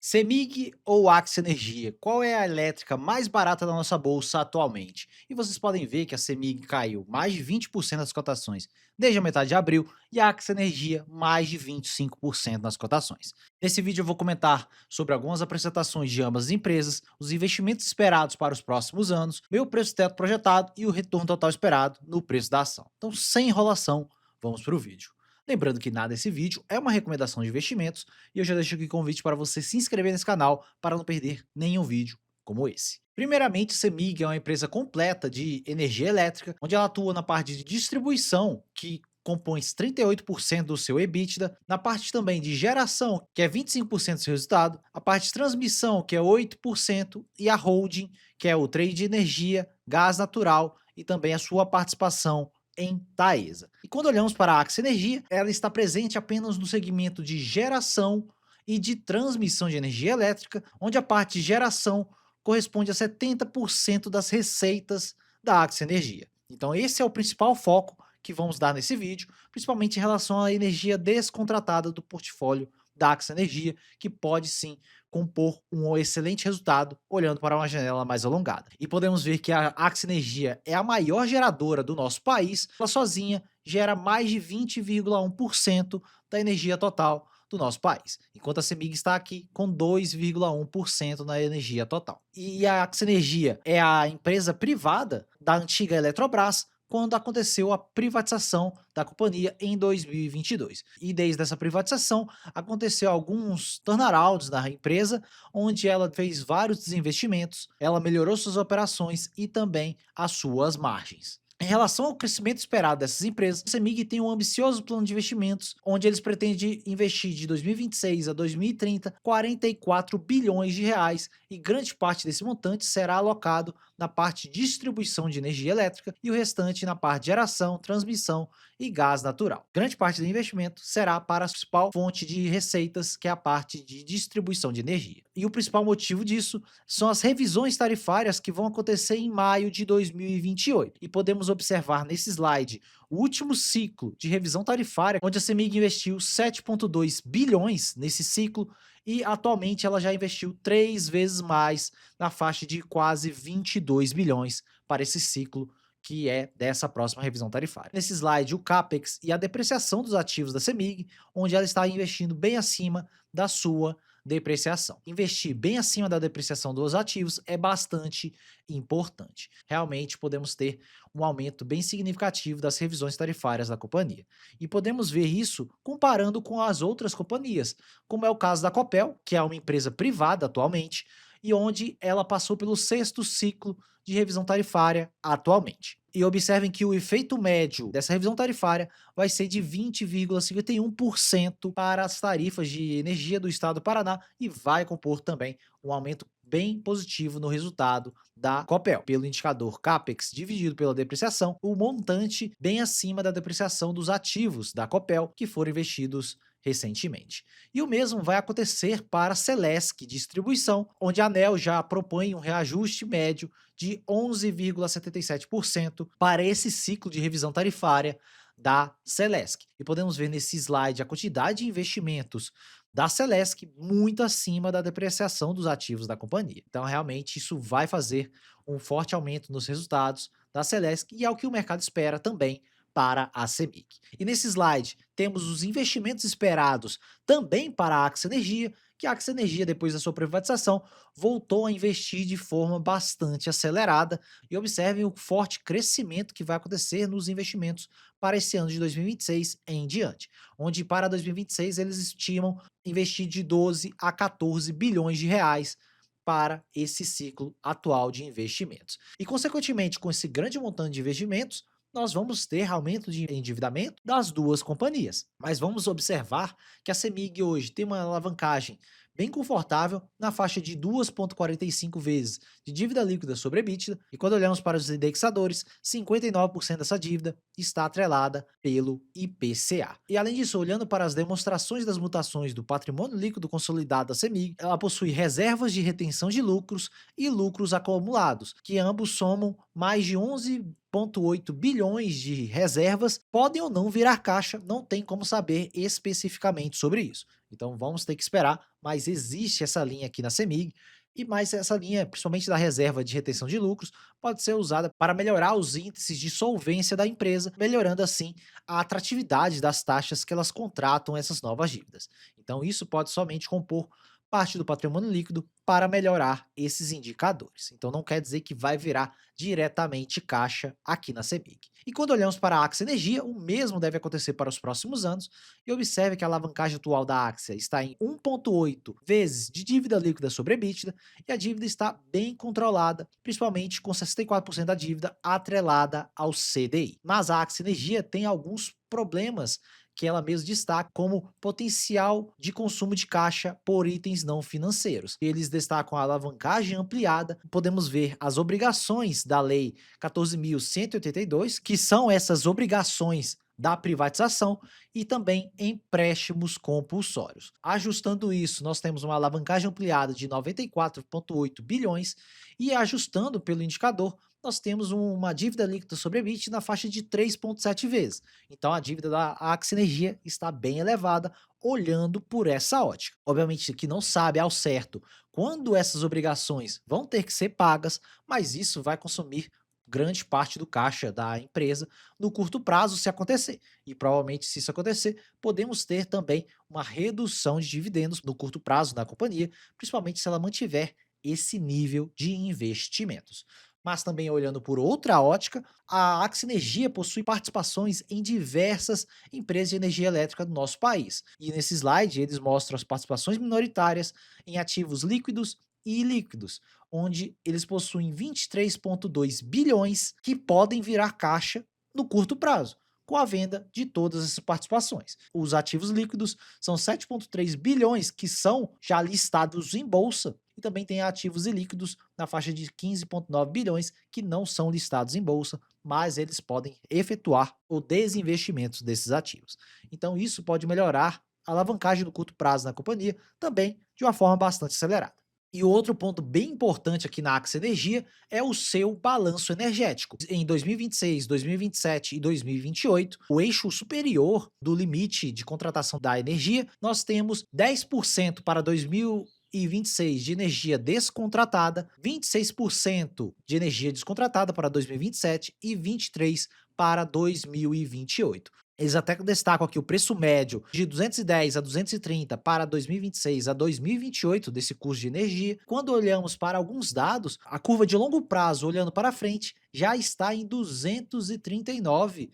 CEMIG ou Axia Energia? Qual é a elétrica mais barata da nossa bolsa atualmente? E vocês podem ver que a CEMIG caiu mais de 20% das cotações desde a metade de abril e a Axia Energia mais de 25% nas cotações. Nesse vídeo eu vou comentar sobre algumas apresentações de ambas as empresas, os investimentos esperados para os próximos anos, meu preço teto projetado e o retorno total esperado no preço da ação. Então, sem enrolação, vamos para o vídeo. Lembrando que nada desse vídeo é uma recomendação de investimentos e eu já deixo aqui o convite para você se inscrever nesse canal para não perder nenhum vídeo como esse. Primeiramente, CEMIG é uma empresa completa de energia elétrica, onde ela atua na parte de distribuição, que compõe 38% do seu EBITDA, na parte também de geração, que é 25% do seu resultado, a parte de transmissão, que é 8%, e a holding, que é o trade de energia, gás natural e também a sua participação em Taesa. E quando olhamos para a Axia Energia, ela está presente apenas no segmento de geração e de transmissão de energia elétrica, onde a parte de geração corresponde a 70% das receitas da Axia Energia. Então esse é o principal foco que vamos dar nesse vídeo, principalmente em relação à energia descontratada do portfólio da Axia Energia, que pode sim compor um excelente resultado olhando para uma janela mais alongada. E podemos ver que a Axia Energia é a maior geradora do nosso país, ela sozinha gera mais de 20,1% da energia total do nosso país, enquanto a CEMIG está aqui com 2,1% na energia total. E a Axia Energia é a empresa privada da antiga Eletrobras, quando aconteceu a privatização da companhia em 2022. E desde essa privatização aconteceu alguns turnarounds na empresa, onde ela fez vários desinvestimentos, ela melhorou suas operações e também as suas margens. Em relação ao crescimento esperado dessas empresas, a CEMIG tem um ambicioso plano de investimentos, onde eles pretendem investir de 2026 a 2030 44 bilhões de reais, e grande parte desse montante será alocado na parte de distribuição de energia elétrica e o restante na parte de geração, transmissão e gás natural. Grande parte do investimento será para a principal fonte de receitas, que é a parte de distribuição de energia. E o principal motivo disso são as revisões tarifárias que vão acontecer em maio de 2028. E podemos observar nesse slide o último ciclo de revisão tarifária, onde a CEMIG investiu 7,2 bilhões nesse ciclo, e atualmente ela já investiu 3 vezes mais, na faixa de quase 22 bilhões para esse ciclo que é dessa próxima revisão tarifária. Nesse slide, o CAPEX e a depreciação dos ativos da CEMIG, onde ela está investindo bem acima da sua depreciação. Investir bem acima da depreciação dos ativos é bastante importante. Realmente podemos ter um aumento bem significativo das revisões tarifárias da companhia. E podemos ver isso comparando com as outras companhias, como é o caso da Copel, que é uma empresa privada atualmente, e onde ela passou pelo sexto ciclo de revisão tarifária atualmente. E observem que o efeito médio dessa revisão tarifária vai ser de 20,51% para as tarifas de energia do estado do Paraná, e vai compor também um aumento bem positivo no resultado da Copel. Pelo indicador CAPEX dividido pela depreciação, o montante bem acima da depreciação dos ativos da Copel que foram investidos recentemente. E o mesmo vai acontecer para a Celesc Distribuição, onde a ANEEL já propõe um reajuste médio de 11,77% para esse ciclo de revisão tarifária da Celesc. E podemos ver nesse slide a quantidade de investimentos da Celesc muito acima da depreciação dos ativos da companhia. Então, realmente, isso vai fazer um forte aumento nos resultados da Celesc, e é o que o mercado espera também para a CEMIG. E nesse slide temos os investimentos esperados também para a Axia Energia, que a Axia Energia, depois da sua privatização, voltou a investir de forma bastante acelerada, e observem o forte crescimento que vai acontecer nos investimentos para esse ano de 2026 em diante, onde para 2026 eles estimam investir de 12 a 14 bilhões de reais para esse ciclo atual de investimentos. E consequentemente, com esse grande montante de investimentos, nós vamos ter aumento de endividamento das duas companhias. Mas vamos observar que a CEMIG hoje tem uma alavancagem bem confortável na faixa de 2,45 vezes de dívida líquida sobre EBITDA, e quando olhamos para os indexadores, 59% dessa dívida está atrelada pelo IPCA. E além disso, olhando para as demonstrações das mutações do patrimônio líquido consolidado da CEMIG, ela possui reservas de retenção de lucros e lucros acumulados, que ambos somam mais de 11,8 bilhões de reservas. Podem ou não virar caixa, não tem como saber especificamente sobre isso. Então vamos ter que esperar, mas existe essa linha aqui na CEMIG, e mais essa linha, principalmente da reserva de retenção de lucros, pode ser usada para melhorar os índices de solvência da empresa, melhorando assim a atratividade das taxas que elas contratam essas novas dívidas. Então isso pode somente compor parte do patrimônio líquido para melhorar esses indicadores. Então não quer dizer que vai virar diretamente caixa aqui na CEMIG. E quando olhamos para a Axia Energia, o mesmo deve acontecer para os próximos anos, e observe que a alavancagem atual da Axia está em 1,8 vezes de dívida líquida sobre EBITDA, e a dívida está bem controlada, principalmente com 64% da dívida atrelada ao CDI. Mas a Axia Energia tem alguns problemas que ela mesma destaca como potencial de consumo de caixa por itens não financeiros. Eles destacam a alavancagem ampliada, podemos ver as obrigações da Lei 14.182, que são essas obrigações da privatização, e também empréstimos compulsórios. Ajustando isso, nós temos uma alavancagem ampliada de 94,8 bilhões, e ajustando pelo indicador, nós temos uma dívida líquida sobre EBITDA na faixa de 3,7 vezes. Então a dívida da Axia Energia está bem elevada, olhando por essa ótica. Obviamente que não sabe ao certo quando essas obrigações vão ter que ser pagas, mas isso vai consumir grande parte do caixa da empresa no curto prazo, se acontecer. E provavelmente, se isso acontecer, podemos ter também uma redução de dividendos no curto prazo da companhia, principalmente se ela mantiver esse nível de investimentos. Mas também olhando por outra ótica, a Axia Energia possui participações em diversas empresas de energia elétrica do nosso país. E nesse slide eles mostram as participações minoritárias em ativos líquidos e ilíquidos, onde eles possuem 23,2 bilhões que podem virar caixa no curto prazo, com a venda de todas essas participações. Os ativos líquidos são 7,3 bilhões que são já listados em bolsa, e também tem ativos ilíquidos na faixa de 15,9 bilhões que não são listados em bolsa, mas eles podem efetuar o desinvestimento desses ativos. Então isso pode melhorar a alavancagem no curto prazo na companhia, também de uma forma bastante acelerada. E outro ponto bem importante aqui na Axia Energia é o seu balanço energético. Em 2026, 2027 e 2028, o eixo superior do limite de contratação da energia, nós temos 10% para 2026 de energia descontratada, 26% de energia descontratada para 2027 e 23% para 2028. Eles até destacam aqui o preço médio de 210 a 230 para 2026 a 2028 desse custo de energia. Quando olhamos para alguns dados, a curva de longo prazo, olhando para frente, já está em R$ 239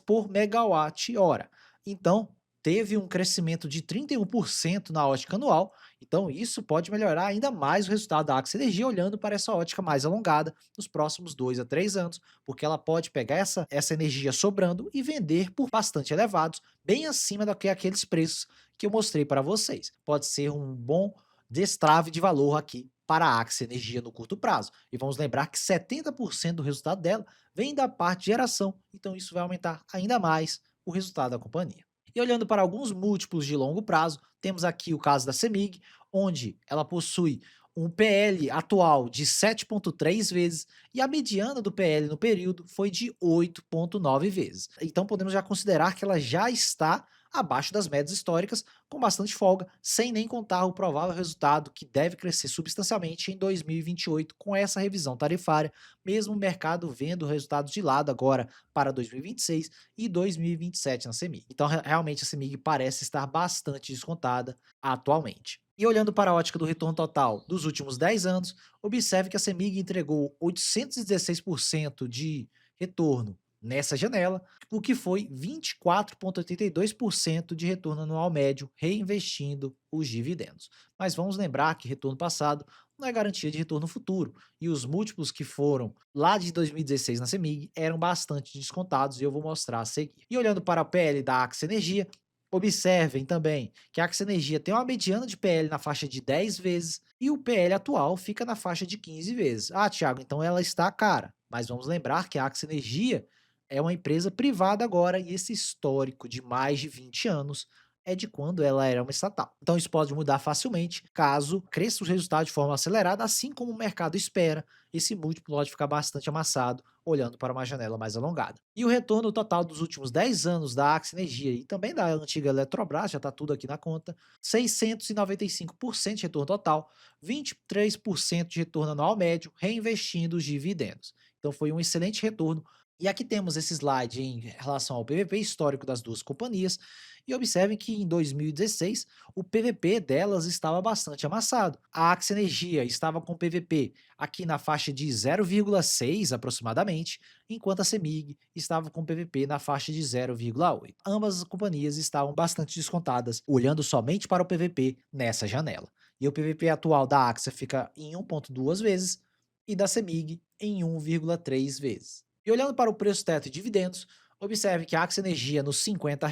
por megawatt-hora. Então, teve um crescimento de 31% na ótica anual, então isso pode melhorar ainda mais o resultado da Axia Energia, olhando para essa ótica mais alongada nos próximos 2 a 3 anos, porque ela pode pegar essa energia sobrando e vender por bastante elevados, bem acima do que aqueles preços que eu mostrei para vocês. Pode ser um bom destrave de valor aqui para a Axia Energia no curto prazo. E vamos lembrar que 70% do resultado dela vem da parte de geração, então isso vai aumentar ainda mais o resultado da companhia. E olhando para alguns múltiplos de longo prazo, temos aqui o caso da CEMIG, onde ela possui um PL atual de 7,3 vezes, e a mediana do PL no período foi de 8,9 vezes. Então podemos já considerar que ela já está abaixo das médias históricas, com bastante folga, sem nem contar o provável resultado que deve crescer substancialmente em 2028 com essa revisão tarifária, mesmo o mercado vendo resultados de lado agora para 2026 e 2027 na CEMIG. Então realmente a CEMIG parece estar bastante descontada atualmente. E olhando para a ótica do retorno total dos últimos 10 anos, observe que a CEMIG entregou 816% de retorno nessa janela, o que foi 24,82% de retorno anual médio, reinvestindo os dividendos. Mas vamos lembrar que retorno passado não é garantia de retorno futuro, e os múltiplos que foram lá de 2016 na CEMIG eram bastante descontados, e eu vou mostrar a seguir. E olhando para o PL da Axia Energia, observem também que a Axia Energia tem uma mediana de PL na faixa de 10 vezes e o PL atual fica na faixa de 15 vezes. Ah, Thiago, então ela está cara. Mas vamos lembrar que a Axia Energia é uma empresa privada agora, e esse histórico de mais de 20 anos é de quando ela era uma estatal. Então isso pode mudar facilmente caso cresça os resultados de forma acelerada, assim como o mercado espera. Esse múltiplo pode ficar bastante amassado olhando para uma janela mais alongada. E o retorno total dos últimos 10 anos da Axia Energia e também da antiga Eletrobras, já está tudo aqui na conta, 695% de retorno total, 23% de retorno anual médio, reinvestindo os dividendos. Então foi um excelente retorno. E aqui temos esse slide em relação ao PVP histórico das duas companhias, e observem que em 2016 o PVP delas estava bastante amassado. A Axia Energia estava com PVP aqui na faixa de 0,6 aproximadamente, enquanto a CEMIG estava com PVP na faixa de 0,8. Ambas as companhias estavam bastante descontadas, olhando somente para o PVP nessa janela. E o PVP atual da Axia fica em 1,2 vezes e da CEMIG em 1,3 vezes. E olhando para o preço teto e dividendos, observe que a Axia Energia nos R$ 50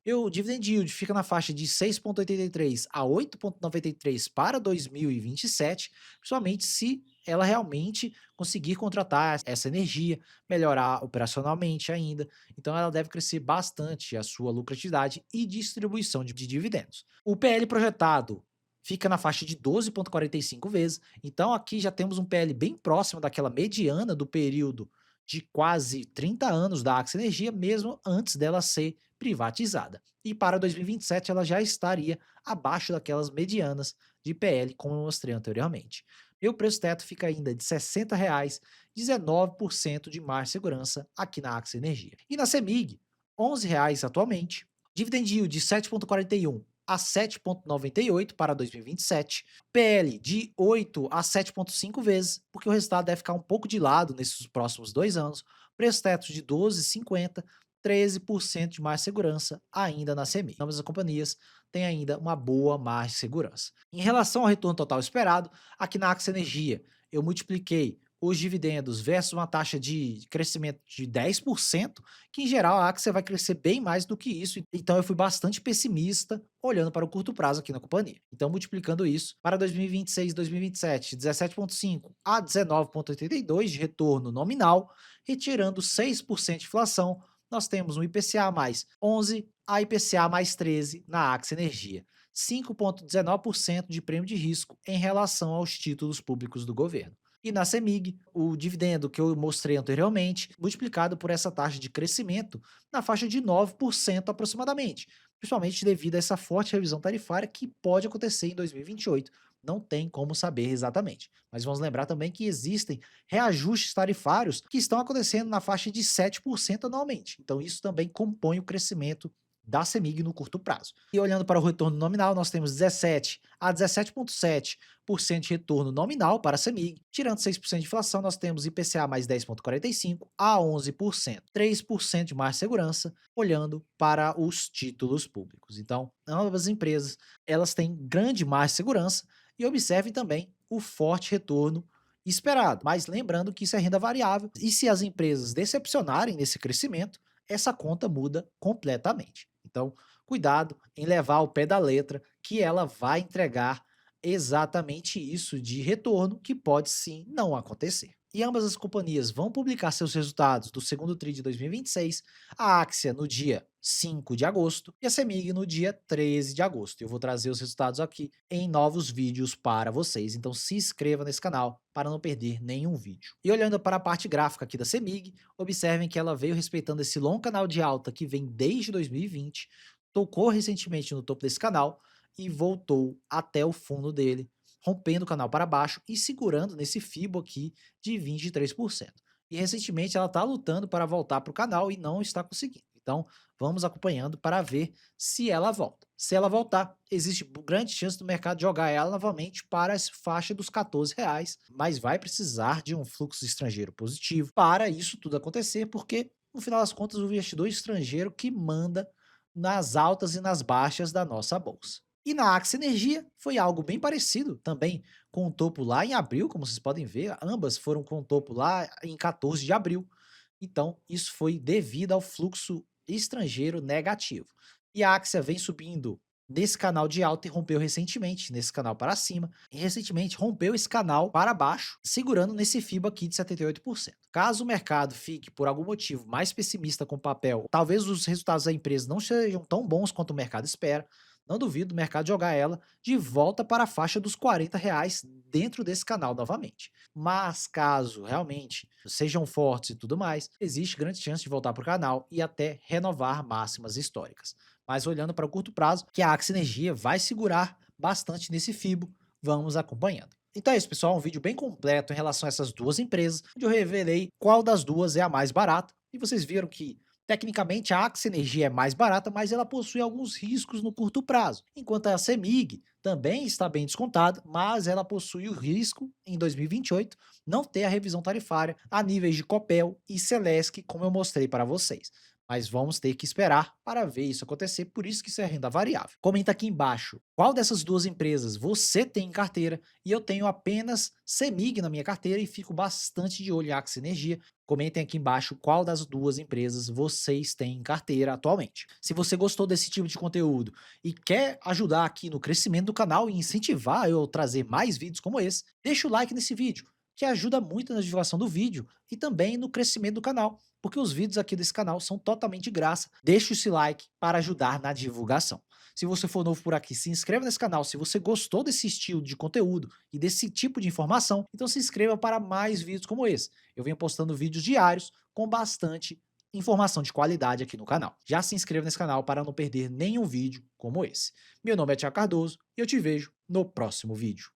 e o dividend yield fica na faixa de 6,83 a 8,93 para 2027, principalmente se ela realmente conseguir contratar essa energia, melhorar operacionalmente ainda. Então ela deve crescer bastante a sua lucratividade e distribuição de dividendos. O PL projetado fica na faixa de 12,45 vezes, então aqui já temos um PL bem próximo daquela mediana do período de quase 30 anos da Axia Energia, mesmo antes dela ser privatizada. E para 2027 ela já estaria abaixo daquelas medianas de PL, como eu mostrei anteriormente. E o preço teto fica ainda de R$ 60,00, 19% de mais segurança aqui na Axia Energia. E na CEMIG, R$ 11,00 atualmente, dividend yield de 7,41 a 7,98 para 2027, PL de 8 a 7,5 vezes, porque o resultado deve ficar um pouco de lado nesses próximos 2 anos, preço teto de 12,50, 13% de mais segurança ainda na CEMIG. Ambas as companhias têm ainda uma boa margem de segurança. Em relação ao retorno total esperado, aqui na Axia Energia, eu multipliquei os dividendos versus uma taxa de crescimento de 10%, que em geral a Axia vai crescer bem mais do que isso, então eu fui bastante pessimista olhando para o curto prazo aqui na companhia. Então multiplicando isso para 2026 e 2027, 17,5 a 19,82 de retorno nominal, retirando 6% de inflação, nós temos um IPCA mais 11 a IPCA mais 13 na Axia Energia. 5,19% de prêmio de risco em relação aos títulos públicos do governo. E na CEMIG, o dividendo que eu mostrei anteriormente, multiplicado por essa taxa de crescimento na faixa de 9% aproximadamente, principalmente devido a essa forte revisão tarifária que pode acontecer em 2028. Não tem como saber exatamente. Mas vamos lembrar também que existem reajustes tarifários que estão acontecendo na faixa de 7% anualmente. Então isso também compõe o crescimento da CEMIG no curto prazo. E olhando para o retorno nominal, nós temos 17 a 17,7% de retorno nominal para a CEMIG. Tirando 6% de inflação, nós temos IPCA mais 10,45 a 11%. 3% de mais segurança, olhando para os títulos públicos. Então, ambas as empresas, elas têm grande mais segurança e observe também o forte retorno esperado. Mas lembrando que isso é renda variável e se as empresas decepcionarem nesse crescimento, essa conta muda completamente. Então, cuidado em levar ao pé da letra que ela vai entregar exatamente isso de retorno que pode sim não acontecer. E ambas as companhias vão publicar seus resultados do segundo TRI de 2026, a Axia no dia 5 de agosto e a CEMIG no dia 13 de agosto. Eu vou trazer os resultados aqui em novos vídeos para vocês, então se inscreva nesse canal para não perder nenhum vídeo. E olhando para a parte gráfica aqui da CEMIG, observem que ela veio respeitando esse longo canal de alta que vem desde 2020, tocou recentemente no topo desse canal e voltou até o fundo dele, rompendo o canal para baixo e segurando nesse FIBO aqui de 23%. E recentemente ela está lutando para voltar para o canal e não está conseguindo. Então vamos acompanhando para ver se ela volta. Se ela voltar, existe grande chance do mercado jogar ela novamente para essa faixa dos R$ 14, mas vai precisar de um fluxo estrangeiro positivo para isso tudo acontecer, porque no final das contas o investidor estrangeiro que manda nas altas e nas baixas da nossa bolsa. E na Axia Energia foi algo bem parecido também, com o topo lá em abril, como vocês podem ver, ambas foram com o topo lá em 14 de abril. Então, isso foi devido ao fluxo estrangeiro negativo. E a Axia vem subindo nesse canal de alta e rompeu recentemente nesse canal para cima, e recentemente rompeu esse canal para baixo, segurando nesse FIBO aqui de 78%. Caso o mercado fique por algum motivo mais pessimista com o papel, talvez os resultados da empresa não sejam tão bons quanto o mercado espera, não duvido o mercado jogar ela de volta para a faixa dos R$ 40 dentro desse canal novamente. Mas caso realmente sejam fortes e tudo mais, existe grande chance de voltar para o canal e até renovar máximas históricas. Mas olhando para o curto prazo, que a Axie Energia vai segurar bastante nesse FIBO, vamos acompanhando. Então é isso, pessoal, um vídeo bem completo em relação a essas duas empresas, onde eu revelei qual das duas é a mais barata, e vocês viram que tecnicamente a Axie Energia é mais barata, mas ela possui alguns riscos no curto prazo, enquanto a CEMIG também está bem descontada, mas ela possui o risco, em 2028, não ter a revisão tarifária a níveis de Copel e Celesc, como eu mostrei para vocês. Mas vamos ter que esperar para ver isso acontecer, por isso que isso é renda variável. Comenta aqui embaixo qual dessas duas empresas você tem em carteira, e eu tenho apenas CEMIG na minha carteira e fico bastante de olho em Axie Energia. Comentem aqui embaixo qual das duas empresas vocês têm em carteira atualmente. Se você gostou desse tipo de conteúdo e quer ajudar aqui no crescimento do canal e incentivar eu a trazer mais vídeos como esse, deixa o like nesse vídeo, que ajuda muito na divulgação do vídeo e também no crescimento do canal, porque os vídeos aqui desse canal são totalmente de graça. Deixa esse like para ajudar na divulgação. Se você for novo por aqui, se inscreva nesse canal. Se você gostou desse estilo de conteúdo e desse tipo de informação, então se inscreva para mais vídeos como esse. Eu venho postando vídeos diários com bastante informação de qualidade aqui no canal. Já se inscreva nesse canal para não perder nenhum vídeo como esse. Meu nome é Thiago Cardoso e eu te vejo no próximo vídeo.